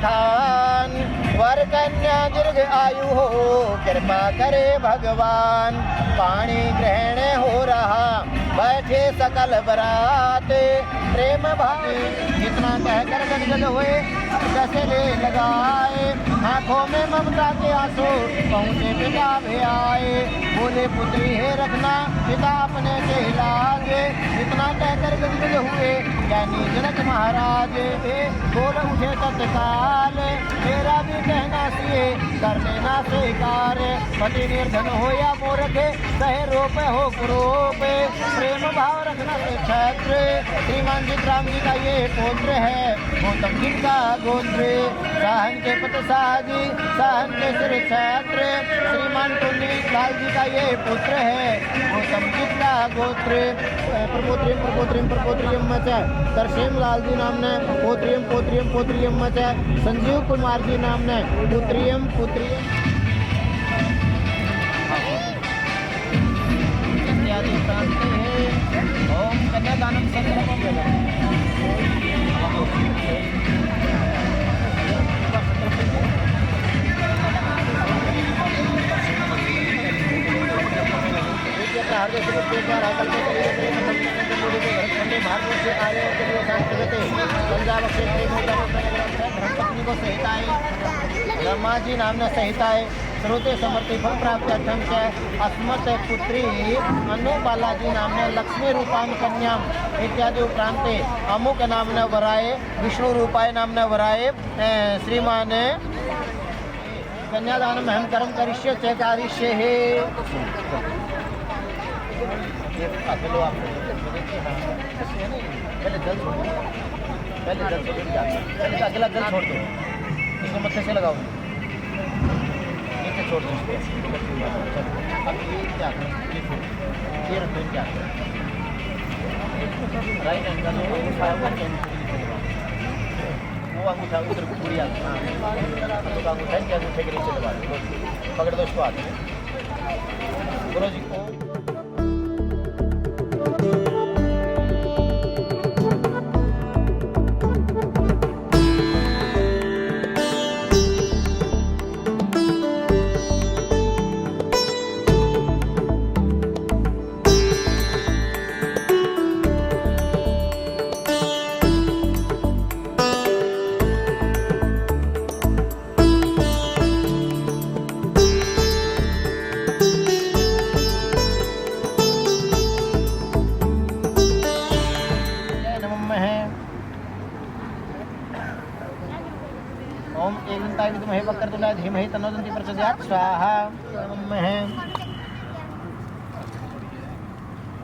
स्थान, वर कन्या दीर्घ आयु हो कृपा करे भगवान। पाणी ग्रहण हो रहा बैठे सकल बरात, प्रेम भाव जितना कहकर गदगद हुए जैसे लगाए। आंखों में ममता के आंसू पहुँचे पिता भी आए, बोले पुत्री है रखना पिता अपने के इलाज। जितना कहकर गदगद हुए ज्ञानी जनक महाराज, बोल उठे तत्काल मेरा भी कहना सिए कर लेना स्वीकार। पति निर्धन हो या मूर्ख कहे रोप हो कुरूप, प्रेम भाव रखना क्षेत्र। श्रीमान जी राम जी का ये पुत्र है गौतम जी का गोत्र, साहन के पत साजी साहन के सिर क्षेत्र। श्रीमान कुंडली लाल जी का ये पुत्र है गौतम जी का गोत्र। प्रपोत्रियम प्रपोत्रियम प्रपोत्रियम मच तरसेम लाल जी नामने पोत्रियम पोत्रियम पोत्रियम मच संजीव कुमार जी नामने पुत्रियम पुत्रियम इत्यादि प्रांत है। ओम कन्यादानम संकल्पम पंजाब ब्रह्मा जी नामना संहिताएं श्रोते समर्थी फल प्राप्त अस्मत् पुत्री अनु बालाजी नामने लक्ष्मी रूपान कन्याम इत्यादि उपरांते अमुक नामना वराये विष्णु रूपाय नामना वराये श्रीमान कन्यादान अहम कर्म करिष्ये च कारिष्ये हे। पहले जल छोड़ दो, पहले जल छोड़ दो, पहले अगला जल छोड़ दो, इसको मत्थे से लगाओ, नीचे छोड़ दो अब ये क्या करें, ये रखो क्या राइट हैंड का जो वो अंगूठा उधर पूरी अंगूठा क्या अंगूठे के नीचे दबा दो, पकड़ दो उसको हाथ में। गुरु जी को ओम एक विद्महे वक्रतुंडाय धीमहि तन्नो दन्ति प्रचोदयात् स्वाहा। है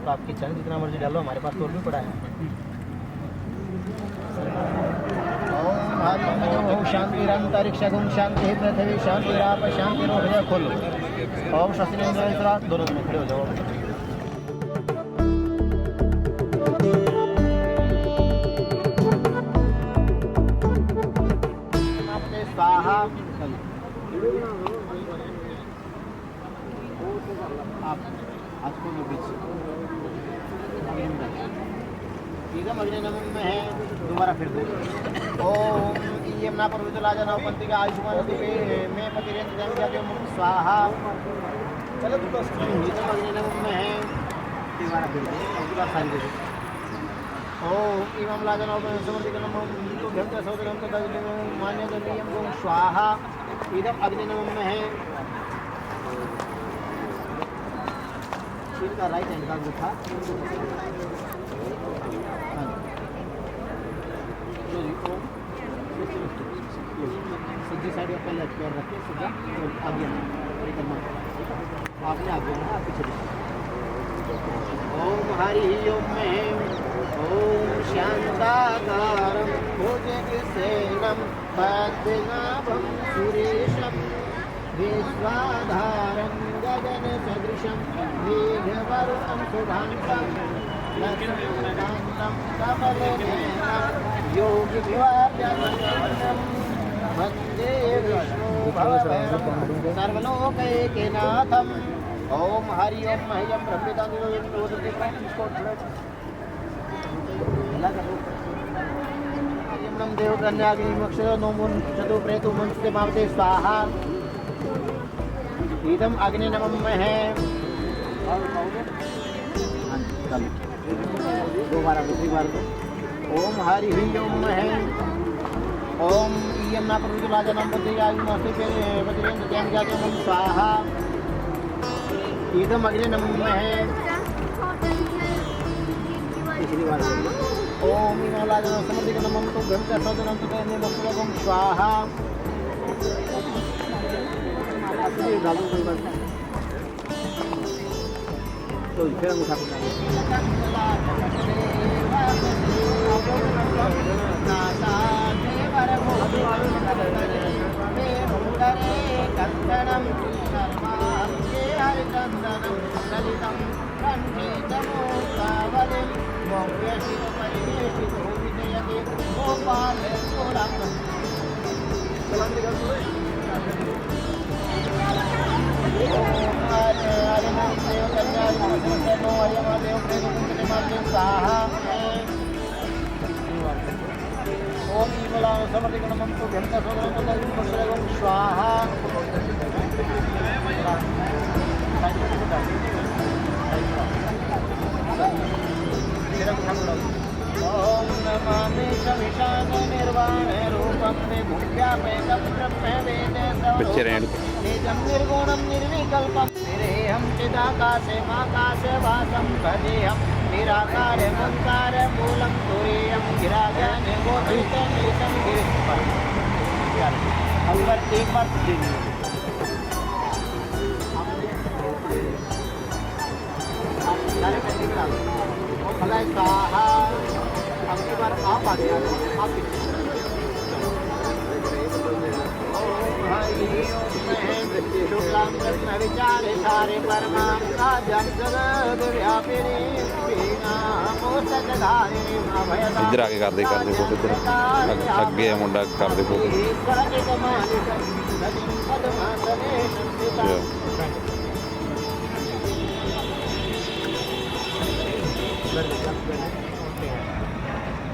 तो आपकी चैनल जितना मर्जी डालो, हमारे पास तो और भी पड़ा है। ओम शांति अंतरिक्ष गुम शांति पृथ्वी शांति राप शांति हृदय खोलो। ओम शस्त्रेंद्र दोनों में खड़े हो जाओ। आप आज को बीच अग्नि नमन में है, दोबारा फिर दो। ओम यमुना पर्वत लाजा नव पंथी का आयुष्मान में पतिरेंद्र स्वाहा। चलो तो अग्नि नमन में है, दोबारा फिर दो, सारी दे दो। ओम इमम लाजा नव समृद्धि का नमः तो घंटा सौदर हम का मान्य दलियम को स्वाहा। इधर अग्नि नमन में है, इनका राइट हैंड का अंगूठा सीधी साइड में पहले पैर रखिए, सीधा आगे आपने आगे ना पीछे। ओम हरि ओम में ओम शांताकारं भुजगसेनं पद्मनाभं सुरेशं विश्वाधारं गगनसदृशं मेघवर्णं शुभांगं लक्ष्मीकान्तं कमलनयनं योगिभिर्वाप्यमनं वन्दे विष्णु भवभयं सर्वलोकैकनाथम्। ओम हरि ओम मह्यम ब्रह्मितांगोदते इसको ओम देव कन्याग्निमक्षर नोमुन चतु प्रेतु मंत्र मावते स्वाहा इदम अग्नि नमः दोबारा दूसरी बार को ओम हरि ओम है ओम इयम ना प्रभु राजा नाम बदे आयु मासे पे बदरेंद्र ज्ञान जाते ओम स्वाहा इदम अग्नि नमः है तीसरी बार ओम इनो राजा समृद्धि का नमः तो ब्रह्म का सदनम तो कहने मस्तक ओम स्वाहा अपने डालू कोई बात तो फिर हम उठा ओम ईमला समर्थ नमः तो घंटा सोदरम स्वाहा ओम नमामि शमिशान निर्वाण रूपम विभुव्यापकं ब्रह्म वेद निजं निर्गुणं निर्विकल्पं निरेहं चिदाकाशे माकाशे वासं भजेऽहं निराकारमोङ्कार मूलं तुरीयं गिराजन गोचरितं नीतं गिरिस्पर अंदर एक बार भला स्वाहा अगली बार आप आ गया आप शुक्लां कृष्ण विचारे सारे परमां राजं जगद व्यापिनी मोक्षधारिणी इधर आगे कर दे फोटो इधर अगे है मुंडा कर दे फोटो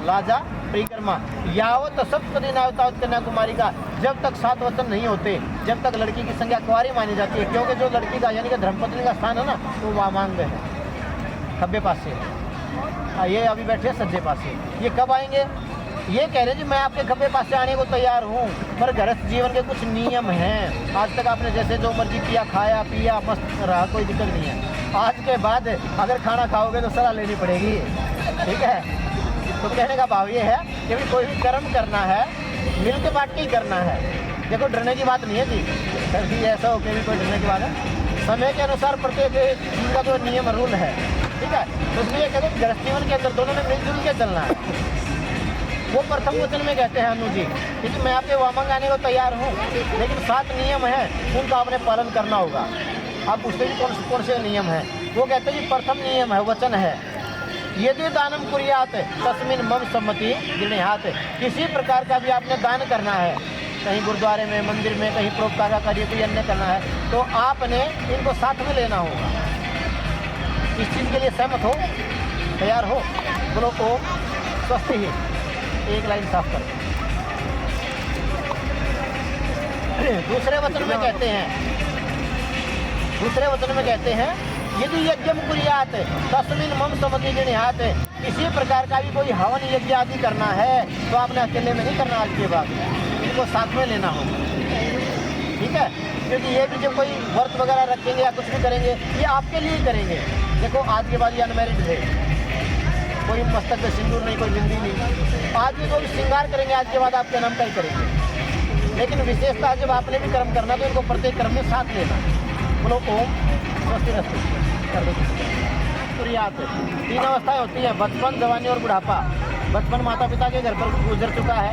लाजा परिक्रमा यावत सप्तपदी नावतावत कन्याकुमारी का जब तक 7 वचन नहीं होते जब तक लड़की की संज्ञा कुंवारी मानी जाती है, क्योंकि जो लड़की का यानी कि धर्मपत्नी का स्थान है ना वो वामांग है, खब्बे पास से। ये अभी बैठे सज्जे पास से, ये कब आएंगे? ये कह रहे जी मैं आपके खब्बे पास से आने को तैयार हूँ, पर गृहस्थ जीवन के कुछ नियम हैं। आज तक आपने जैसे जो मर्जी किया, खाया पिया, मस्त रहा, कोई दिक्कत नहीं है। आज के बाद अगर खाना खाओगे तो सलाह लेनी पड़ेगी, ठीक है? तो कहने का भाव ये है कि भी कोई भी कर्म करना है मिल के बांट के ही करना है। देखो डरने की बात नहीं है जी, कभी ऐसा हो कि भी कोई डरने की बात है। समय के अनुसार प्रत्येक चीज़ का जो नियम रूल है, ठीक है? तो इसलिए कहते हैं गृहस्थ जीवन के अंदर दोनों में मिलजुल के चलना है। वो प्रथम वचन में कहते हैं अनु जी कि मैं आपके वामंग आने को तैयार हूँ, लेकिन 7 नियम हैं उनका आपने पालन करना होगा। आप पूछते भी कौन से नियम है? वो कहते हैं जी प्रथम नियम है, वचन है, यदि दानम कुर्यात तस्मिन मम सम्मति गृह्णात। किसी प्रकार का भी आपने दान करना है, कहीं गुरुद्वारे में, मंदिर में, कहीं परोपकार का कार्य कोई अन्य करना है, तो आपने इनको साथ में लेना होगा। इस चीज़ के लिए सहमत हो, तैयार हो? बोलो ओम स्वस्ति ही। एक लाइन साफ कर। दूसरे वचन में कहते हैं यदि यज्ञम कुर्यात तस्मिन मम सम्मति गृह्णात। किसी प्रकार का भी कोई हवन यज्ञ आदि करना है तो आपने अकेले में नहीं करना, आज के बाद इनको साथ में लेना होगा, ठीक है? क्योंकि ये भी जब कोई व्रत वगैरह रखेंगे या कुछ भी करेंगे ये आपके लिए ही करेंगे। देखो आज के बाद ये अनमैरिड है, कोई मस्तक पे सिंदूर नहीं, कोई बिंदी नहीं, आज भी कोई श्रृंगार करेंगे, आज के बाद आपके नाम का ही करेंगे। लेकिन विशेषता जब आपने भी कर्म करना तो इनको प्रत्येक कर्म में साथ लेना। बोलो ओम स्वस्ति रस्तु कर दो। कुर्यात 3 अवस्थाएं होती हैं, बचपन, जवानी और बुढ़ापा। बचपन माता पिता के घर पर गुजर चुका है,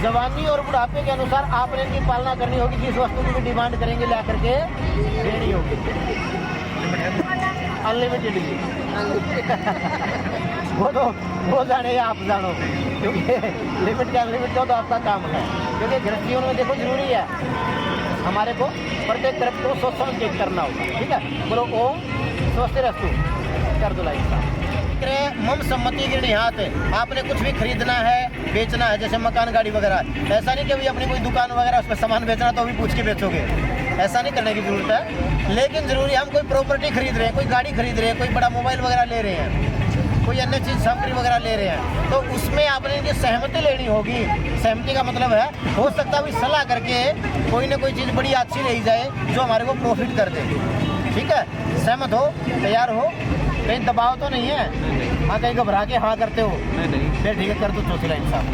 जवानी और बुढ़ापे के अनुसार आपने इनकी पालना करनी होगी। जिस वस्तु की भी डिमांड करेंगे ला करके देनी होगी, अनलिमिटेडली। वो जाने या आप जानो, क्योंकि लिमिट का अनलिमिट का तो आपका काम है। क्योंकि गृहस्थ जीवन में देखो जरूरी है हमारे को प्रत्येक तरफ को सोच समझ के करना होगा, ठीक है? बोलो ओम स्वस्ति रस्तु कर दो लाइक। विक्रय मम सम्मति गृह्णात। आपने कुछ भी खरीदना है, बेचना है, जैसे मकान, गाड़ी वगैरह, ऐसा नहीं कि अभी अपनी कोई दुकान वगैरह उसमें सामान बेचना तो भी पूछ के बेचोगे, ऐसा नहीं करने की जरूरत है। लेकिन जरूरी हम कोई प्रॉपर्टी खरीद रहे हैं, कोई गाड़ी खरीद रहे हैं, कोई बड़ा मोबाइल वगैरह ले रहे हैं, कोई अन्य चीज़ सामग्री वगैरह ले रहे हैं, तो उसमें आपने इनकी सहमति लेनी होगी। सहमति का मतलब है, हो सकता है सलाह करके कोई ना कोई चीज़ बड़ी अच्छी रही जाए जो हमारे को प्रॉफिट कर दे। ठीक है, सहमत हो, तैयार हो, कहीं दबाव तो नहीं है? हाँ, कहीं घबरा के हाँ करते हो? नहीं। फिर ठीक है, कर दो चौथी लाइन साहब।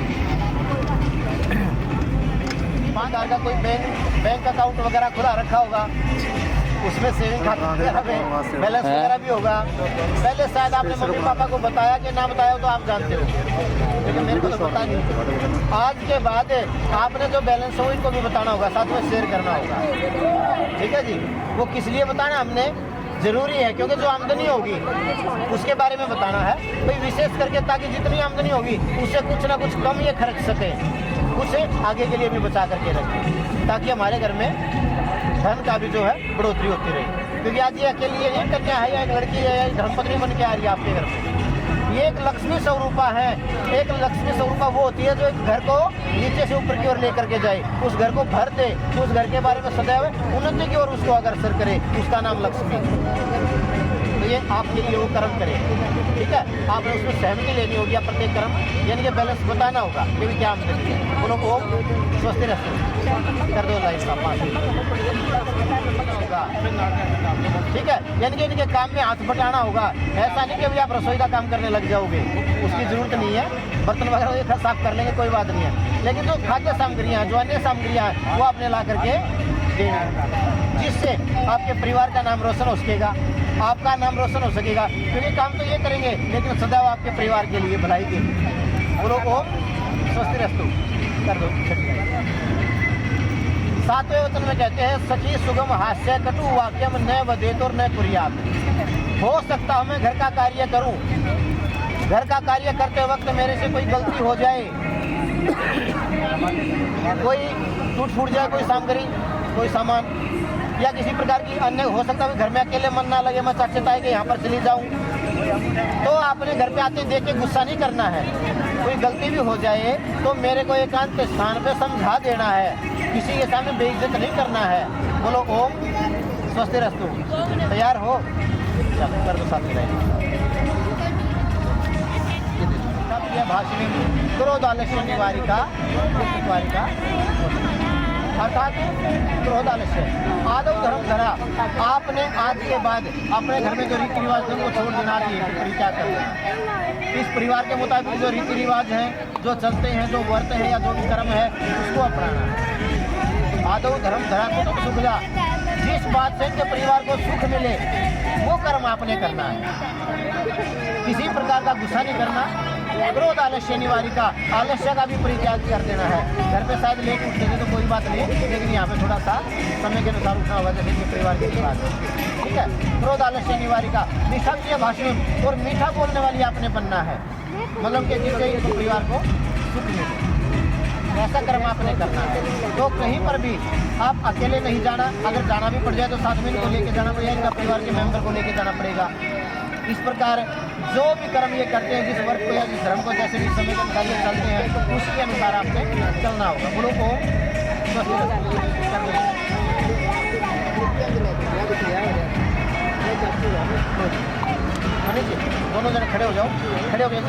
5,000 का कोई बैंक अकाउंट वगैरह खुला रखा होगा, उसमें सेविंग खाता बैलेंस वगैरह भी होगा। पहले शायद आपने मम्मी पापा को बताया कि ना बताया हो तो आप जानते हो, लेकिन मेरे को तो पता नहीं। आज के बाद आपने जो बैलेंस हो इनको भी बताना होगा, साथ में शेयर करना होगा। ठीक है जी, वो किस लिए बताना हमने जरूरी है, क्योंकि जो आमदनी होगी उसके बारे में बताना है भाई, विशेष करके, ताकि जितनी आमदनी होगी उससे कुछ ना कुछ कम ये खर्च सके, कुछ आगे के लिए भी बचा करके रखें, ताकि हमारे घर में धन का भी जो है बढ़ोतरी होती रहे। क्योंकि आज ये अकेली ये कन्या है या एक लड़की है या धर्मपत्नी बन के आ रही है आपके घर में, ये एक लक्ष्मी स्वरूपा है। एक लक्ष्मी स्वरूपा वो होती है जो एक घर को नीचे से ऊपर की ओर लेकर के जाए, उस घर को भर दे, उस घर के बारे में सदैव उन्नति की ओर उसको अग्रसर करे, उसका नाम लक्ष्मी। तो ये आपके लिए वो कर्म करे। ठीक है, आपने उसमें सहमति लेनी होगी, प्रत्येक कर्म यानी कि बैलेंस बताना होगा कि भी क्या आमदनी है। वो लोग ओम स्वस्थ रहते कर दो लाइन का 5 होगा। ठीक है, यानी कि इनके काम में हाथ बटाना होगा। ऐसा नहीं कि अभी आप रसोई का काम करने लग जाओगे, उसकी जरूरत नहीं है, बर्तन वगैरह साफ कर लेंगे, कोई बात नहीं है। लेकिन जो खाद्य सामग्रियाँ, जो अन्य सामग्रियाँ हैं, वो आपने ला करके देना, जिससे आपके परिवार का नाम रोशन हो सकेगा, आपका नाम रोशन हो सकेगा। क्योंकि काम तो ये करेंगे, लेकिन सदैव आपके परिवार के लिए, भलाई के लिए। बोलो ओम स्वस्ति रस्तु कर दो। 7वें वचन में कहते हैं, सखी सुगम हास्य कटु वाक्यम न वदेत और न कुर्यात। हो सकता है मैं घर का कार्य करूं, घर का कार्य करते वक्त मेरे से कोई गलती हो जाए, कोई टूट फूट जाए, कोई सामग्री, कोई सामान, या किसी प्रकार की अन्य, हो सकता है घर में अकेले मन ना लगे, मैं चाहता है कि यहाँ पर चली जाऊँ, तो आपने घर पे आते देख के गुस्सा नहीं करना है। कोई गलती भी हो जाए तो मेरे को एकांत स्थान पे समझा देना है, किसी के सामने बेइज्जत नहीं करना है। बोलो ओम स्वस्थ रस्तु। तैयार हो, चलो कर दो साथ में। भाषणी क्रोध आलस्य निवारिका, अर्थात क्रोध आलस्य आदव धर्म धरा। आपने आज के बाद अपने घर में जो रीति रिवाज है वो छोड़ देना चाहिए, परित्याग कर देना। इस परिवार के मुताबिक जो रीति रिवाज हैं, जो चलते हैं, जो वर्त है या जो भी कर्म है, उसको अपनाना। आदव धर्म धरा कुटुंब सुखदा, जिस बात से इनके परिवार को सुख मिले वो कर्म आपने करना है। किसी प्रकार का गुस्सा नहीं करना। क्रोध आलस्य निवारिका, आलस्य का भी परित्याग कर देना है। घर पे शायद लेट उठते थे तो कोई बात नहीं, लेकिन यहाँ पे थोड़ा सा समय के अनुसार उठना होगा, जैसे कि परिवार के बात है। ठीक है, क्रोध आलस्य निवारिका, निष्ठा भाषण, और मीठा बोलने वाली आपने बनना है, मतलब कि जिससे इनको परिवार को सुख मिले, ऐसा कर्म आपने करना है। तो कहीं पर भी आप अकेले नहीं जाना, अगर जाना भी पड़ जाए तो साथ में इनको लेके जाना पड़ेगा, इनका परिवार के मेंबर को लेके जाना पड़ेगा। इस प्रकार जो भी कर्म ये करते हैं, जिस वर्ग को या जिस धर्म को जैसे भी समय के अनुसार ये चलते हैं, उसके अनुसार आपने चलना होगा। बोलो ओम दोनों जने खड़े हो जाओ, खड़े हो गए।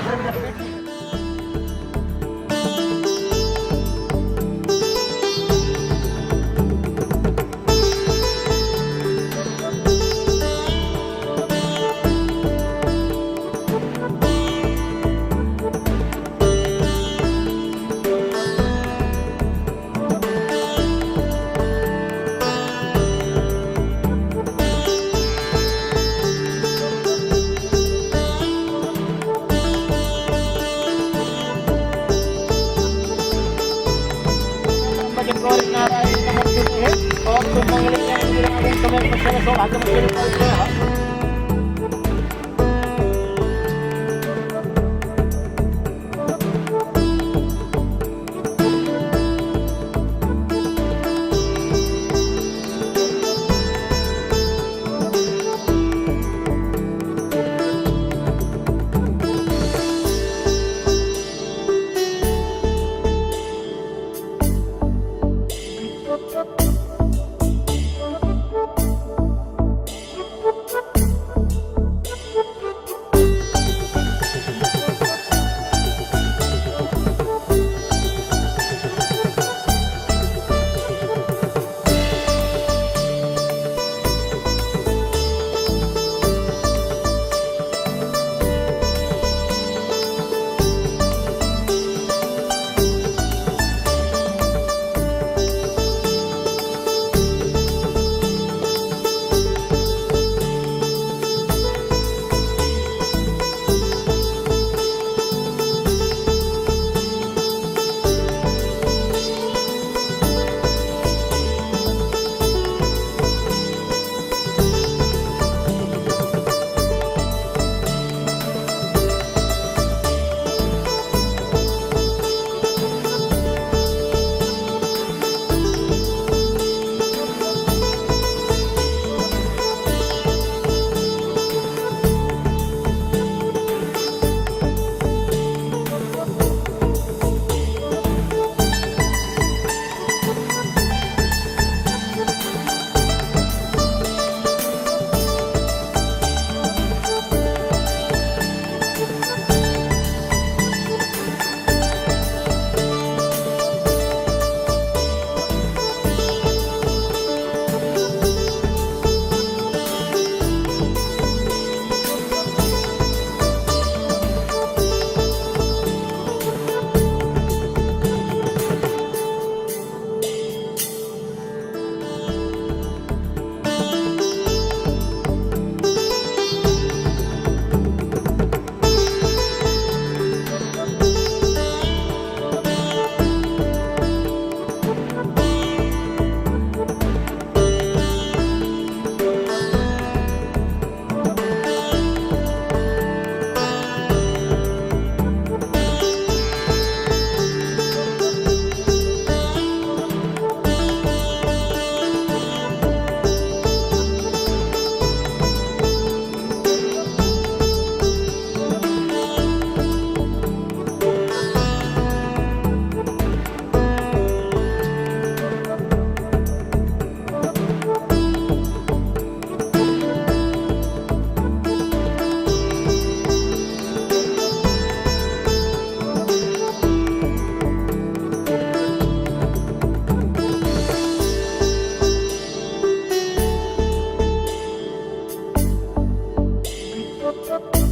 है।